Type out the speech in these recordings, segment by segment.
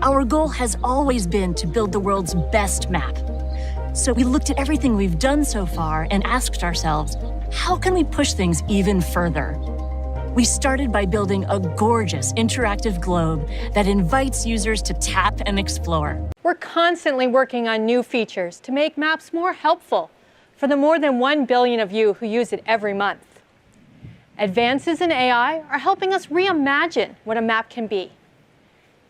Our goal has always been to build the world's best map. So we looked at everything we've done so far and asked ourselves, how can we push things even further? We started by building a gorgeous interactive globe that invites users to tap and explore. We're constantly working on new features to make maps more helpful for the more than 1 billion of you who use it every month. Advances in AI are helping us reimagine what a map can be.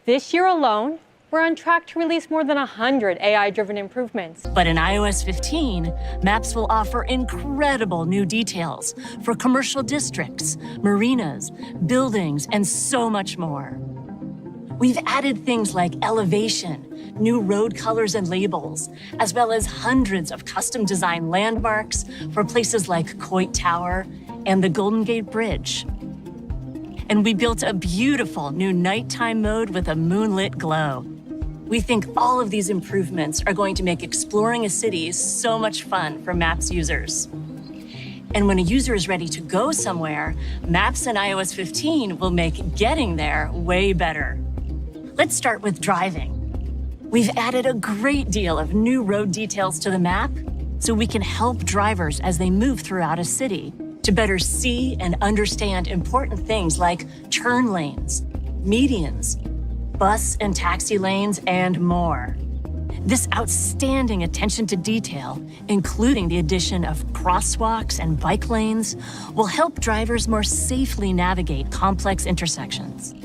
This year alone, we're on track to release more than 100 AI-driven improvements. But in iOS 15, Maps will offer incredible new details for commercial districts, marinas, buildings, and so much more. We've added things like elevation, new road colors and labels, as well as hundreds of custom-designed landmarks for places like Coit Tower and the Golden Gate Bridge. And we built a beautiful new nighttime mode with a moonlit glow. We think all of these improvements are going to make exploring a city so much fun for Maps users. And when a user is ready to go somewhere, Maps in iOS 15 will make getting there way better. Let's start with driving. We've added a great deal of new road details to the map so we can help drivers as they move throughout a city to better see and understand important things like turn lanes, medians, bus and taxi lanes, and more. This outstanding attention to detail, including the addition of crosswalks and bike lanes, will help drivers more safely navigate complex intersections.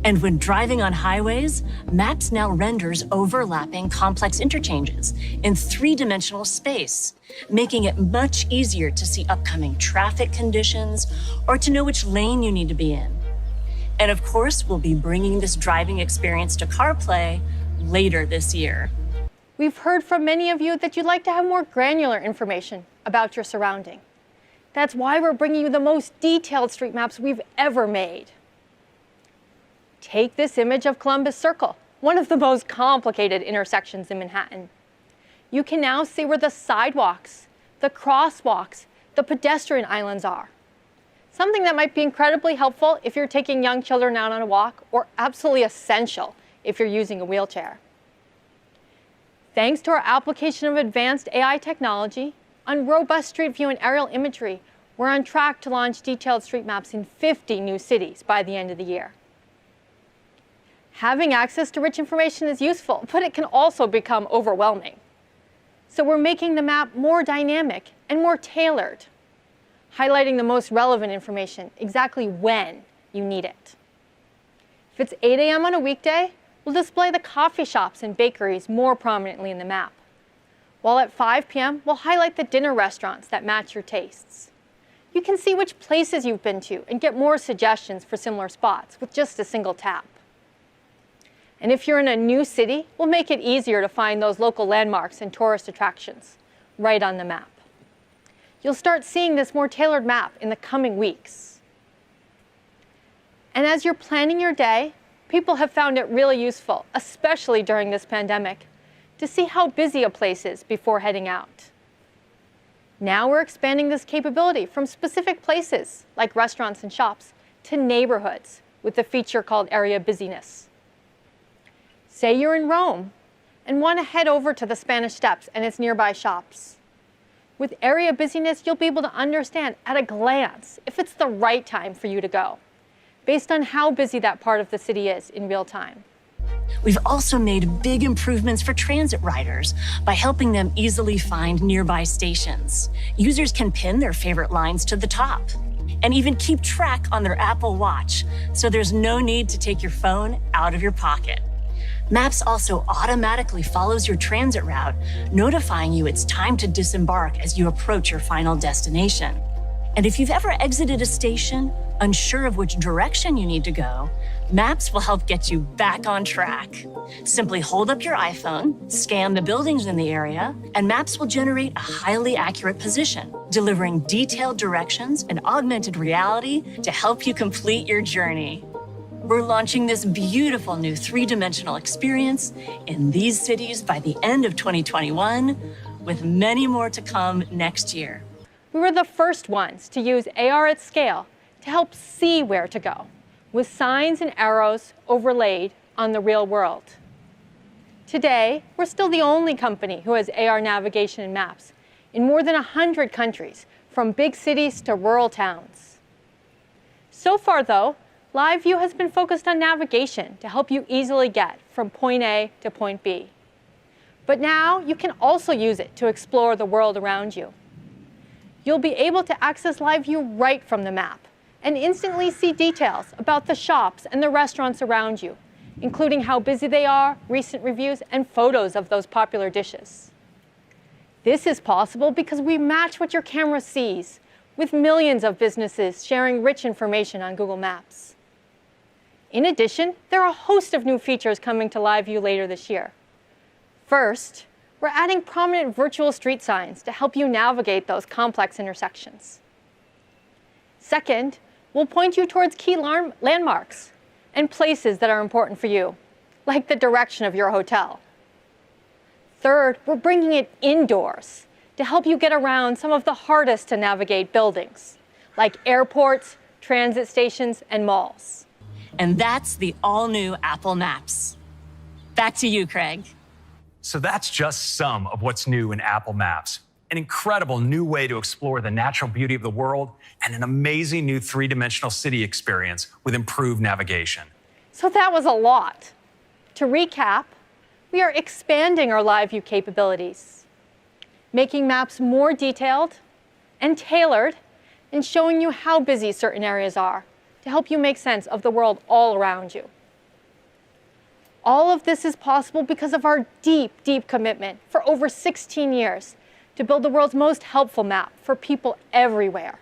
And when driving on highways, Maps now renders overlapping complex interchanges in three-dimensional space, making it much easier to see upcoming traffic conditions or to know which lane you need to be in. And of course, we'll be bringing this driving experience to CarPlay later this year. We've heard from many of you that you'd like to have more granular information about your surrounding. That's why we're bringing you the most detailed street maps we've ever made. Take this image of Columbus Circle, one of the most complicated intersections in Manhattan. You can now see where the sidewalks, the crosswalks, the pedestrian islands are. Something that might be incredibly helpful if you're taking young children out on a walk, or absolutely essential if you're using a wheelchair. Thanks to our application of advanced AI technology on robust street view and aerial imagery, we're on track to launch detailed street maps in 50 new cities by the end of the year. Having access to rich information is useful, but it can also become overwhelming. So we're making the map more dynamic and more tailored, highlighting the most relevant information exactly when you need it. If it's 8 a.m. on a weekday, we'll display the coffee shops and bakeries more prominently in the map. While at 5 p.m., we'll highlight the dinner restaurants that match your tastes. You can see which places you've been to and get more suggestions for similar spots with just a single tap. And if you're in a new city, we'll make it easier to find those local landmarks and tourist attractions right on the map. You'll start seeing this more tailored map in the coming weeks. And as you're planning your day, people have found it really useful, especially during this pandemic, to see how busy a place is before heading out. Now we're expanding this capability from specific places, like restaurants and shops, to neighborhoods with the feature called Area Busyness. Say you're in Rome and want to head over to the Spanish Steps and its nearby shops. With Area Busyness, you'll be able to understand at a glance if it's the right time for you to go, based on how busy that part of the city is in real time. We've also made big improvements for transit riders by helping them easily find nearby stations. Users can pin their favorite lines to the top and even keep track on their Apple Watch, so there's no need to take your phone out of your pocket. Maps also automatically follows your transit route, notifying you it's time to disembark as you approach your final destination. And if you've ever exited a station, unsure of which direction you need to go, Maps will help get you back on track. Simply hold up your iPhone, scan the buildings in the area, and Maps will generate a highly accurate position, delivering detailed directions and augmented reality to help you complete your journey. We're launching this beautiful new three-dimensional experience in these cities by the end of 2021, with many more to come next year. We were the first ones to use AR at scale to help see where to go, with signs and arrows overlaid on the real world. Today, we're still the only company who has AR navigation and maps in more than 100 countries, from big cities to rural towns. So far, though, LiveView has been focused on navigation to help you easily get from point A to point B. But now you can also use it to explore the world around you. You'll be able to access LiveView right from the map and instantly see details about the shops and the restaurants around you, including how busy they are, recent reviews, and photos of those popular dishes. This is possible because we match what your camera sees, with millions of businesses sharing rich information on Google Maps. In addition, there are a host of new features coming to LiveView later this year. First, we're adding prominent virtual street signs to help you navigate those complex intersections. Second, we'll point you towards key landmarks and places that are important for you, like the direction of your hotel. Third, we're bringing it indoors to help you get around some of the hardest to navigate buildings, like airports, transit stations, and malls. And that's the all-new Apple Maps. Back to you, Craig. So that's just some of what's new in Apple Maps. An incredible new way to explore the natural beauty of the world and an amazing new three-dimensional city experience with improved navigation. So that was a lot. To recap, we are expanding our LiveView capabilities, making maps more detailed and tailored, and showing you how busy certain areas are to help you make sense of the world all around you. All of this is possible because of our deep, deep commitment for over 16 years to build the world's most helpful map for people everywhere.